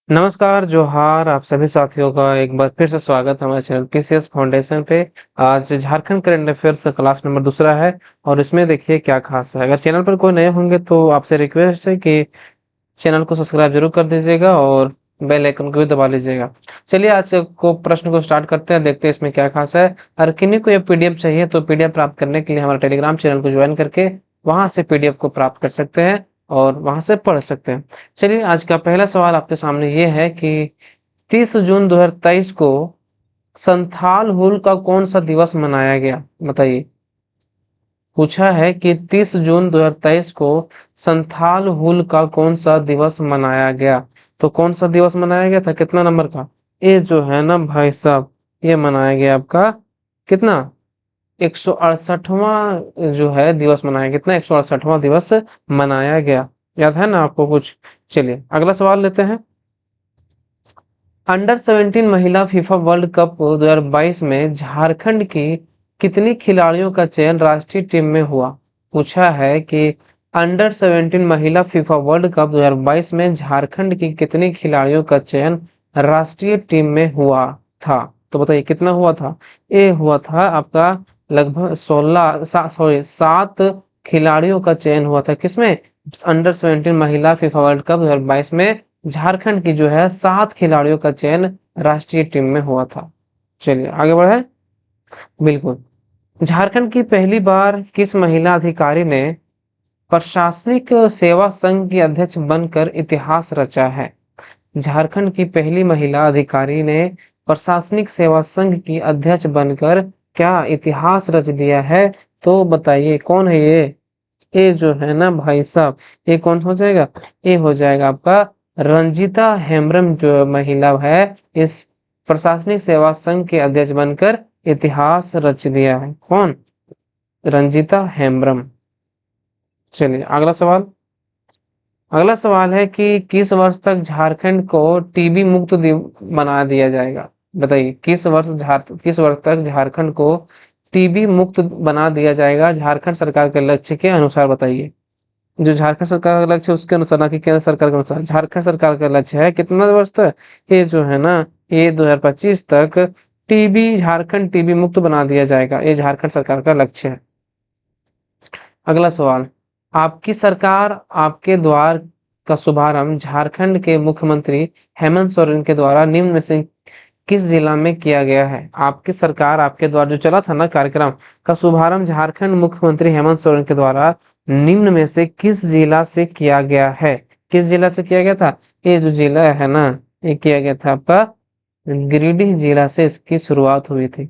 नमस्कार, जोहार आप सभी साथियों का एक बार फिर से स्वागत है हमारे चैनल पीसीएस फाउंडेशन पे। आज झारखंड करंट अफेयर्स का क्लास नंबर दूसरा है और इसमें देखिए क्या खास है। अगर चैनल पर कोई नए होंगे तो आपसे रिक्वेस्ट है कि चैनल को सब्सक्राइब जरूर कर दीजिएगा और बेल आइकन को भी दबा लीजिएगा। चलिए आज को प्रश्न को स्टार्ट करते हैं, देखते हैं इसमें क्या खास है। अगर किन्हीं को ये पीडीएफ चाहिए तो पीडीएफ प्राप्त करने के लिए हमारे टेलीग्राम चैनल को ज्वाइन करके वहां से पीडीएफ को प्राप्त कर सकते हैं और वहां से पढ़ सकते हैं। चलिए आज का पहला सवाल आपके सामने ये है कि 30 जून 2023 को संथाल हुल का कौन सा दिवस मनाया गया, बताइए। पूछा है कि 30 जून 2023 को संथाल हुल का कौन सा दिवस मनाया गया। तो कौन सा दिवस मनाया गया था, कितना नंबर का? ये जो है ना भाई साहब, ये मनाया गया आपका कितना, 168वां जो है दिवस मनाया गया। कितना, 168वां दिवस मनाया गया। याद है ना आपको कुछ? चलिए अगला सवाल लेते हैं। अंडर 17 महिला फीफा वर्ल्ड कप 2022 में झारखंड की कितनी खिलाड़ियों का चयन राष्ट्रीय टीम में हुआ? पूछा है कि अंडर 17 महिला फीफा वर्ल्ड कप 2022 में झारखंड की कितनी खिलाड़ियों का चयन राष्ट्रीय टीम में हुआ था। तो बताइए कितना हुआ था। ये हुआ था आपका लगभग 7 खिलाड़ियों का चयन हुआ था। किसमें? अंडर 17 महिला फीफा वर्ल्ड कप 2022 में झारखंड की जो है 7 खिलाड़ियों का चयन राष्ट्रीय टीम में हुआ था। चलिए आगे बढ़े। बिल्कुल, झारखंड की पहली बार किस महिला अधिकारी ने प्रशासनिक सेवा संघ की अध्यक्ष बनकर इतिहास रचा है? झारखंड की पहली महिला अधिकारी ने प्रशासनिक सेवा संघ की अध्यक्ष बनकर क्या इतिहास रच दिया है? तो बताइए कौन है ये जो है ना भाई साहब, ये कौन हो जाएगा? ये हो जाएगा आपका रंजीता हेम्ब्रम। जो महिला है इस प्रशासनिक सेवा संघ के अध्यक्ष बनकर इतिहास रच दिया है। कौन? रंजीता हेम्ब्रम। चलिए अगला सवाल। अगला सवाल है कि किस वर्ष तक झारखंड को टीबी मुक्त बना दिया जाएगा? बताइए किस वर्ष तक झारखंड को टीबी मुक्त बना दिया जाएगा झारखंड सरकार के लक्ष्य के अनुसार? बताइए। जो झारखंड सरकार का लक्ष्य है उसके अनुसार, ना कि केंद्र सरकार के अनुसार। झारखंड सरकार का लक्ष्य है कितना वर्ष तक? ये जो है ना, ये 2025 तक झारखंड टीबी मुक्त बना दिया जाएगा। ये झारखंड सरकार का लक्ष्य है। अगला सवाल। आपकी सरकार आपके द्वार का शुभारंभ झारखंड के मुख्यमंत्री हेमंत सोरेन के द्वारा निम्न में से किस जिला में किया गया है? आपकी सरकार आपके द्वारा जो चला था ना कार्यक्रम का शुभारंभ झारखंड मुख्यमंत्री हेमंत सोरेन के द्वारा निम्न में से किस जिला से किया गया है? किस जिला से किया गया था? ये जो जिला है ना, ये किया गया था आपका गिरिडीह जिला से इसकी शुरुआत हुई थी।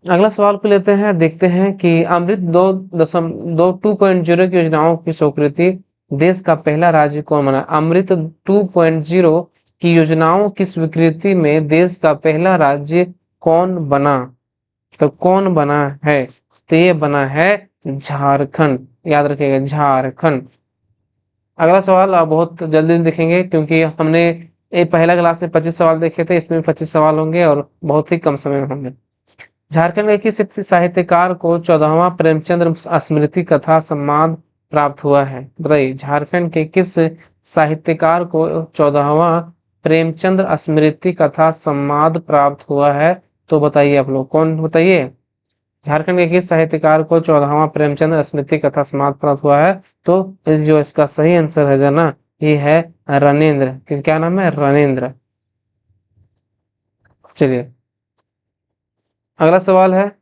अगला सवाल को लेते हैं, देखते हैं कि अमृत 2.0 की योजनाओं की स्वीकृति देश का पहला राज्य कौन बना? अमृत 2.0 की योजनाओं की स्वीकृति में देश का पहला राज्य कौन बना? तो कौन बना है? तो ये बना है झारखंड। याद रखिएगा, झारखंड। अगला सवाल आप बहुत जल्दी देखेंगे क्योंकि हमने ये पहला क्लास में 25 सवाल देखे थे, इसमें 25 सवाल होंगे और बहुत ही कम समय में होंगे। झारखंड के किस साहित्यकार को 14वां प्रेमचंद्र स्मृति कथा सम्मान प्राप्त हुआ है? बताइए, झारखंड के किस साहित्यकार को 14वां प्रेमचंद्र स्मृति कथा सम्मान प्राप्त हुआ है? तो बताइए आप लोग, कौन बताइए। झारखंड के किस साहित्यकार को 14वां प्रेमचंद्र स्मृति कथा सम्मान प्राप्त हुआ है? तो इस जो इसका सही आंसर है जो ना, ये है रणेंद्र। किस क्या नाम है? रणेंद्र। चलिए अगला सवाल है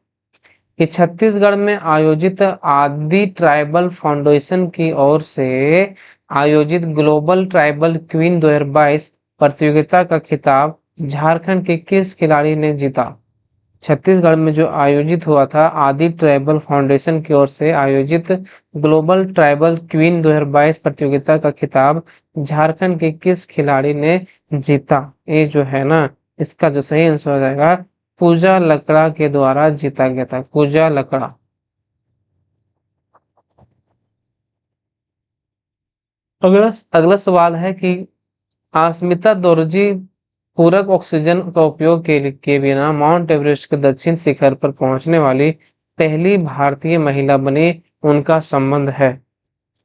कि छत्तीसगढ़ में आयोजित आदि ट्राइबल फाउंडेशन की ओर से आयोजित ग्लोबल ट्राइबल क्वीन 2022 प्रतियोगिता का खिताब झारखंड के किस खिलाड़ी ने जीता? छत्तीसगढ़ में जो आयोजित हुआ था आदि ट्राइबल फाउंडेशन की ओर से आयोजित ग्लोबल ट्राइबल क्वीन 2022 प्रतियोगिता का खिताब झारखंड के किस खिलाड़ी ने जीता? ये जो है ना, इसका जो सही आंसर हो जाएगा पूजा लकड़ा के द्वारा जीता गया था। पूजा लकड़ा। अगला अगला सवाल है कि अस्मिता दोरजी पूरक ऑक्सीजन का उपयोग के बिना माउंट एवरेस्ट के दक्षिण शिखर पर पहुंचने वाली पहली भारतीय महिला बनी, उनका संबंध है?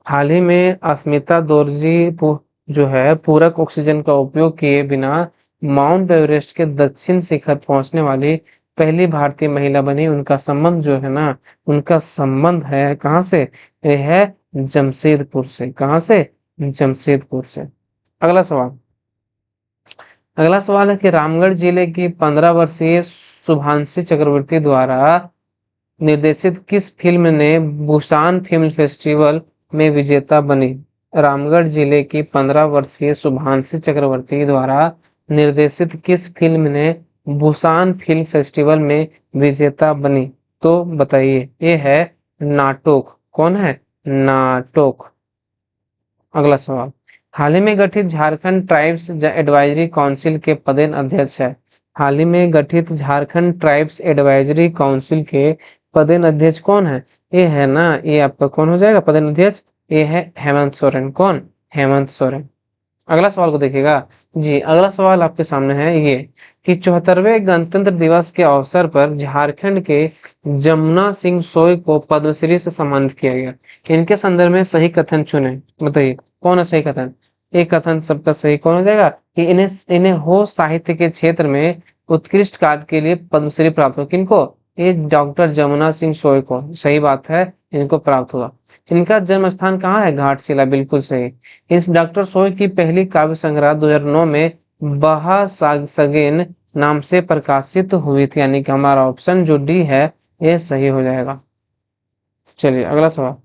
हाल ही में अस्मिता दोरजी जो है पूरक ऑक्सीजन का उपयोग किए बिना माउंट एवरेस्ट के दक्षिण शिखर पहुंचने वाली पहली भारतीय महिला बनी। उनका संबंध जो है ना, उनका संबंध है कहाँ से? ये है जमशेदपुर से। कहाँ से? जमशेदपुर से। अगला सवाल, अगला सवाल है कि रामगढ़ जिले की 15 वर्षीय शुभांशी चक्रवर्ती द्वारा निर्देशित किस फिल्म ने बुसान फिल्म फेस्टिवल में विजेता बनी? रामगढ़ जिले की 15 वर्षीय शुभांशी चक्रवर्ती द्वारा निर्देशित किस फिल्म ने बुसान फिल्म फेस्टिवल में विजेता बनी? तो बताइए, ये है नाटोक। कौन है? नाटोक। अगला सवाल, हाल ही में गठित झारखंड ट्राइब्स एडवाइजरी काउंसिल के पदेन अध्यक्ष है। हाल ही में गठित झारखंड ट्राइब्स एडवाइजरी काउंसिल के पदेन अध्यक्ष कौन है? ये है ना, ये आपका कौन हो जाएगा पदेन अध्यक्ष? ये है हेमंत सोरेन। कौन? हेमंत सोरेन। अगला सवाल को देखिएगा जी। अगला सवाल आपके सामने है ये कि 74वें गणतंत्र दिवस के अवसर पर झारखंड के जमुना सिंह सोय को पद्मश्री से सम्मानित किया गया। इनके संदर्भ में सही कथन चुने। बताइए कौन है सही कथन? एक कथन सबका सही कौन हो जाएगा कि इन्हें इन्हें हो साहित्य के क्षेत्र में उत्कृष्ट कार्य के लिए पद्मश्री प्राप्त हुआ। किनको? ये डॉक्टर जमुना सिंह सोय को। सही बात है, इनको प्राप्त हुआ। इनका जन्म स्थान कहाँ है? घाटशिला। बिल्कुल सही। इस डॉक्टर सोय की पहली काव्य संग्रह 2009 में बहा सगेन नाम से प्रकाशित हुई थी। यानी कि हमारा ऑप्शन जो डी है ये सही हो जाएगा। चलिए अगला सवाल,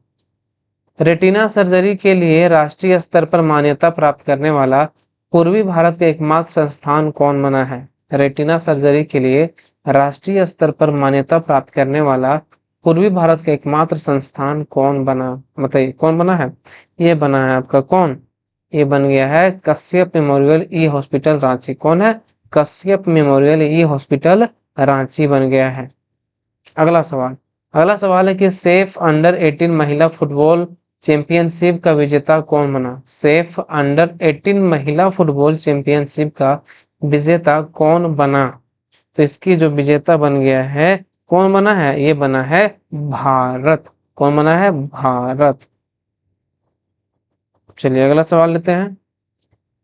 रेटिना सर्जरी के लिए राष्ट्रीय स्तर पर मान्यता प्राप्त करने वाला पूर्वी भारत का एकमात्र संस्थान कौन बना है? रेटिना सर्जरी के लिए राष्ट्रीय स्तर पर मान्यता प्राप्त करने वाला पूर्वी भारत का एकमात्र संस्थान कौन बना? बताइए कौन बना है? ये बना है आपका कौन? ये बन गया है कश्यप मेमोरियल ई हॉस्पिटल रांची। कौन है? कश्यप मेमोरियल ई हॉस्पिटल रांची बन गया है। अगला सवाल, अगला सवाल है कि सेफ अंडर 18 महिला फुटबॉल चैंपियनशिप का विजेता कौन बना? सेफ अंडर 18 महिला फुटबॉल चैंपियनशिप का विजेता कौन बना? तो इसकी जो विजेता बन गया है, कौन बना है? ये बना है भारत। कौन बना है? भारत। चलिए अगला सवाल लेते हैं।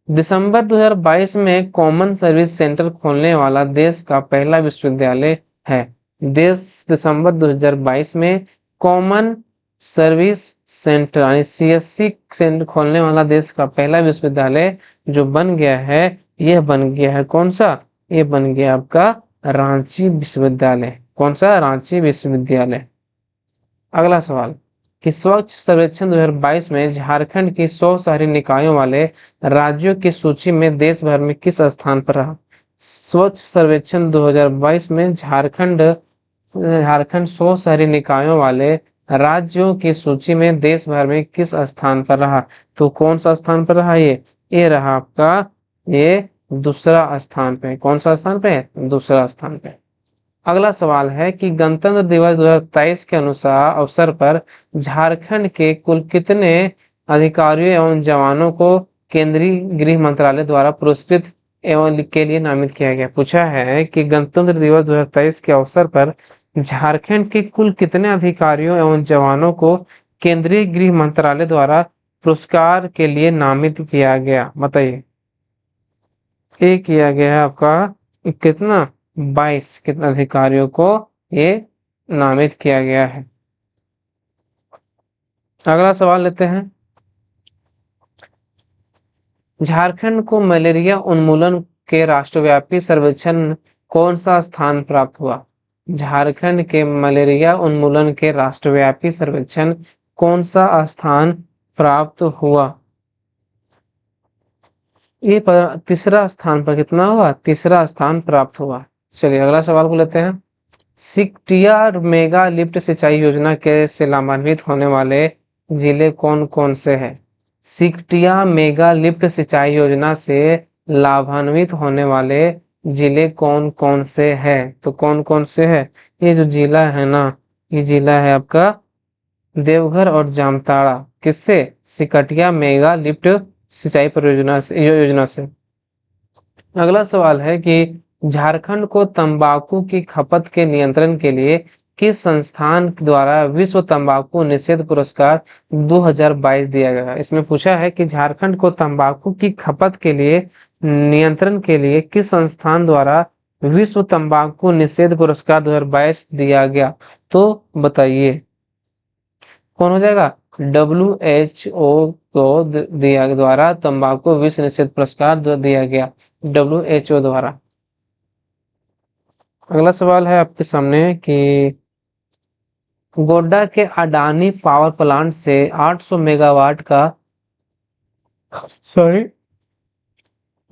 दिसंबर 2022 में कॉमन सर्विस सेंटर खोलने वाला देश का पहला विश्वविद्यालय है। देश दिसंबर 2022 में कॉमन सर्विस सेंटर यानी सीएससी सेंटर खोलने वाला देश का पहला विश्वविद्यालय जो बन गया है, यह बन गया है कौन सा? ये बन गया आपका रांची विश्वविद्यालय। कौन सा? रांची विश्वविद्यालय। अगला सवाल कि स्वच्छ सर्वेक्षण 2022 में झारखंड की 100 शहरी निकायों वाले राज्यों की सूची में देश भर में किस स्थान पर रहा? स्वच्छ सर्वेक्षण 2022 में झारखंड 100 शहरी निकायों वाले राज्यों की सूची में देश भर में किस स्थान पर रहा? तो कौन सा स्थान पर रहा? ये रहा आपका ये दूसरा स्थान पे। कौन सा स्थान पे? दूसरा स्थान पे। अगला सवाल है कि गणतंत्र दिवस 2023 के अनुसार अवसर पर झारखंड के कुल कितने अधिकारियों एवं जवानों को केंद्रीय गृह मंत्रालय द्वारा पुरस्कृत एवं के लिए नामित किया गया? पूछा है कि गणतंत्र दिवस 2023 के अवसर पर झारखंड के कुल कितने अधिकारियों एवं जवानों को केंद्रीय गृह मंत्रालय द्वारा पुरस्कार के लिए नामित किया गया? बताइए। ये किया गया है आपका कितना? 22 कितने अधिकारियों को ये नामित किया गया है। अगला सवाल लेते हैं। झारखंड को मलेरिया उन्मूलन के राष्ट्रव्यापी सर्वेक्षण कौन सा स्थान प्राप्त हुआ? झारखंड के मलेरिया उन्मूलन के राष्ट्रव्यापी सर्वेक्षण कौन सा स्थान प्राप्त हुआ? ये तीसरा स्थान पर कितना हुआ? तीसरा स्थान प्राप्त हुआ। चलिए अगला सवाल को लेते हैं। सिकटिया मेगा लिफ्ट सिंचाई योजना के से लाभान्वित होने वाले जिले कौन कौन से हैं? सिकटिया मेगा लिफ्ट सिंचाई योजना से लाभान्वित होने वाले जिले कौन कौन से हैं? तो कौन कौन से हैं? ये जो जिला है ना, ये जिला है आपका देवघर और जामताड़ा। किससे? सिकटिया मेगा लिफ्ट सिंचाई परियोजना से, योजना से। अगला सवाल है कि झारखंड को तंबाकू की खपत के नियंत्रण के लिए किस संस्थान द्वारा विश्व तंबाकू निषेध पुरस्कार 2022 दिया गया? इसमें पूछा है कि झारखंड को तंबाकू की खपत के लिए नियंत्रण के लिए किस संस्थान द्वारा विश्व तंबाकू निषेध पुरस्कार 2022 दिया गया? तो बताइए कौन हो जाएगा? WHO को दिया द्वारा तंबाकू विश्व निषेध पुरस्कार दिया गया, WHO द्वारा। अगला सवाल है आपके सामने कि गोड्डा के अडानी पावर प्लांट से 800 मेगावाट का सॉरी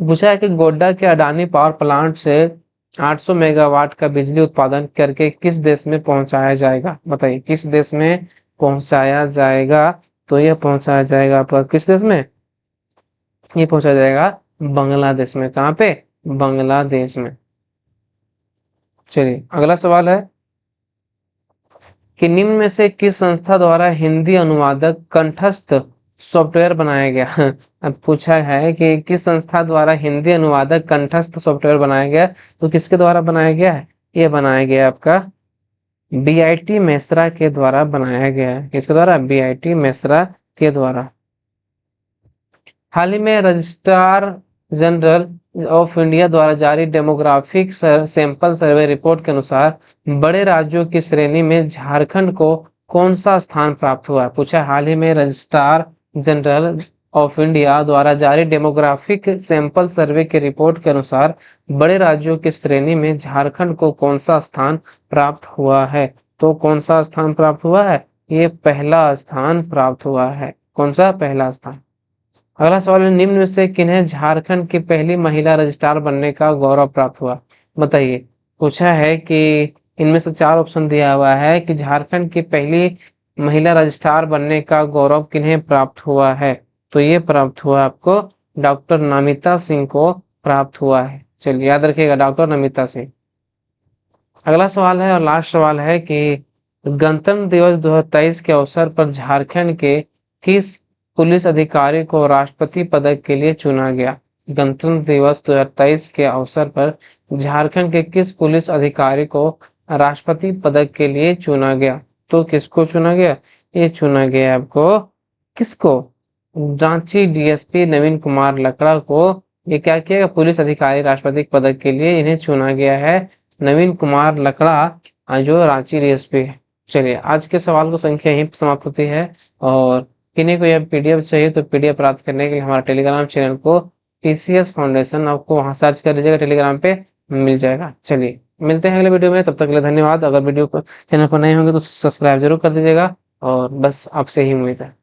पूछा है कि गोड्डा के अडानी पावर प्लांट से 800 मेगावाट का बिजली उत्पादन करके किस देश में पहुंचाया जाएगा? बताइए किस देश में पहुंचाया जाएगा? तो यह पहुंचाया जाएगा आपका किस देश में? ये पहुंचाया जाएगा बांग्लादेश में। कहाँ पे? बांग्लादेश में। चलिए अगला सवाल है कि निम्न में से किस संस्था द्वारा हिंदी अनुवादक कंठस्थ सॉफ्टवेयर बनाया गया? अब पूछा है कि किस संस्था द्वारा हिंदी अनुवादक कंठस्थ सॉफ्टवेयर बनाया गया, तो किसके द्वारा बनाया गया है? ये बनाया गया आपका BIT मेसरा के द्वारा बनाया गया है। किसके द्वारा? BIT मेसरा के द्वारा। हाल ही में रजिस्ट्रार जनरल ऑफ इंडिया द्वारा जारी डेमोग्राफिक सैंपल सर्वे रिपोर्ट के अनुसार बड़े राज्यों की श्रेणी में झारखंड को कौन सा स्थान प्राप्त हुआ? पूछा हाल ही में रजिस्ट्रार जनरल ऑफ इंडिया द्वारा जारी डेमोग्राफिक सैंपल सर्वे के रिपोर्ट के अनुसार बड़े राज्यों की श्रेणी में झारखंड को कौन सा स्थान प्राप्त हुआ है? तो कौन सा स्थान प्राप्त हुआ है? ये पहला स्थान प्राप्त हुआ है। कौन सा? पहला स्थान। अगला सवाल है निम्न में से किन्हें झारखंड की पहली महिला रजिस्ट्रार बनने का गौरव प्राप्त हुआ? बताइए। पूछा है कि इनमें से 4 ऑप्शन दिया हुआ है कि झारखंड की पहली महिला रजिस्ट्रार बनने का गौरव किन्हें प्राप्त हुआ है? तो ये प्राप्त हुआ आपको डॉक्टर नमिता सिंह को प्राप्त हुआ है। चलिए याद रखिएगा डॉक्टर नमिता सिंह। अगला सवाल है और लास्ट सवाल है कि गणतंत्र दिवस 2023 के अवसर पर झारखंड के किस पुलिस अधिकारी को राष्ट्रपति पदक के लिए चुना गया? गणतंत्र दिवस 2023 के अवसर पर झारखंड के किस पुलिस अधिकारी को राष्ट्रपति पदक के लिए चुना गया? तो किसको चुना गया? ये चुना गया आपको किसको? रांची DSP नवीन कुमार लकड़ा को ये क्या किया? पुलिस अधिकारी राष्ट्रपति पदक के लिए इन्हें चुना गया है, नवीन कुमार लकड़ा जो रांची DSP है। चलिए आज के सवाल को संख्या यहीं समाप्त होती है और किन्हीं को यह PDF चाहिए तो PDF प्राप्त करने के लिए हमारा टेलीग्राम चैनल को TCS फाउंडेशन आपको वहां सर्च कर लीजिएगा, टेलीग्राम पे मिल जाएगा। चलिए मिलते हैं अगले वीडियो में, तब तक के लिए धन्यवाद। अगर वीडियो को चैनल पर नए होंगे तो सब्सक्राइब जरूर कर दीजिएगा और बस आपसे ही उम्मीद है।